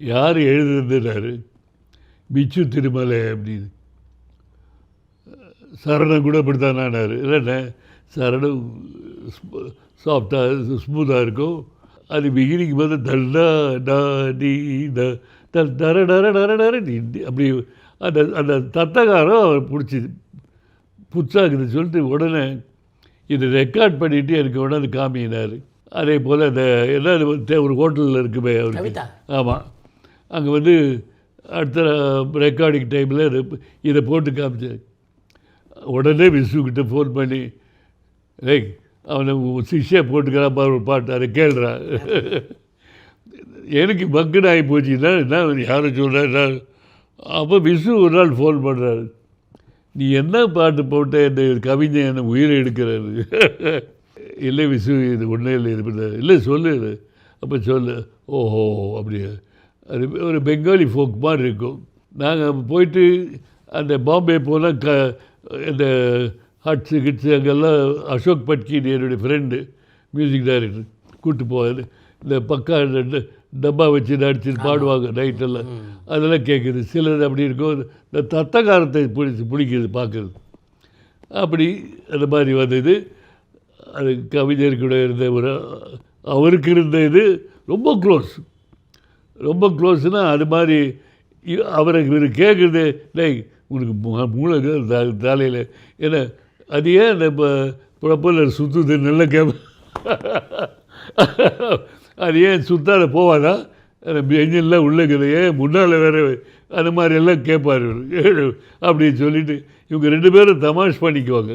யார் எழுதுனாரு? பிச்சு திருமலை அப்படின்னு. சரணம் கூட இப்படி தானானார். இல்லைண்ணே, சரணம் சாஃப்டாக ஸ்மூத்தாக இருக்கும். அது பிகினிங் போது தண்டா டா டி த டர டர டர டர டி அப்படி அந்த அந்த தத்தகாரம் அவர் பிடிச்சி புதுசாகுது சொல்லிட்டு உடனே இதை ரெக்கார்ட் பண்ணிவிட்டு எனக்கு உடனே காமினார். அதே போல் அந்த என்ன ஒரு ஹோட்டலில் இருக்குமே அவருக்கு. ஆமாம், அங்கே வந்து அடுத்த ரெக்கார்டிங் டைமில் இதை போட்டு காமிச்சார். உடனே விசுக்கிட்ட ஃபோன் பண்ணி, ஏய் அவனை சிஷ்யா போட்டுக்கிறான் பாரு ஒரு பாட்டு, அதை கேள்றா. எனக்கு பக்குன்னு ஆகி போச்சுன்னா என்ன யாரும் சொல்கிறா. அப்போ விசு ஒரு நாள் ஃபோன் பண்ணுறாரு, நீ என்ன பாட்டு போட்ட இந்த கவிஞன் என்னை உயிரை எடுக்கிறாரு. இல்லை விசு, இது ஒன்றே இல்லை, இது பண்ண இல்லை சொல்லு. அப்போ சொல்லு. ஓஹோ அப்படியா. அது ஒரு பெங்காலி ஃபோக் மாதிரி இருக்கும். நாங்கள் போயிட்டு அந்த பாம்பே போனால் இந்த ஹட்ஸு கிட்ஸு அங்கெல்லாம் அசோக் பட்கின்னு என்னுடைய ஃப்ரெண்டு மியூசிக் டைரக்டர் கூப்பிட்டு போவார். இந்த பக்கா டப்பா வச்சு நடிச்சு பாடுவாங்க நைட்டெல்லாம், அதெல்லாம் கேட்குது. சிலது அப்படி இருக்கும், இந்த தத்தகாரத்தை பிடிக்குது பார்க்குறது. அப்படி அந்த மாதிரி வந்தது. அது கவிஞர் கூட இருந்த ஒரு அவருக்கு இருந்த இது ரொம்ப க்ளோஸ்னால் அது மாதிரி அவருக்கு இவர் கேட்குறது. டேய் உனக்கு மூளை தலையில் ஏன்னா அது ஏன் அந்த ப்ரொப்பல்லர் சுற்றுது நல்ல அது ஏன் சுத்தாத போவாதா, எங்கெல்லாம் உள்ளுக்குது, ஏன் முன்னால் வேறு அந்த மாதிரி எல்லாம் கேட்பார் அப்படின்னு சொல்லிவிட்டு இவங்க 2 பேரும் தமாஷ் பண்ணிக்குவாங்க.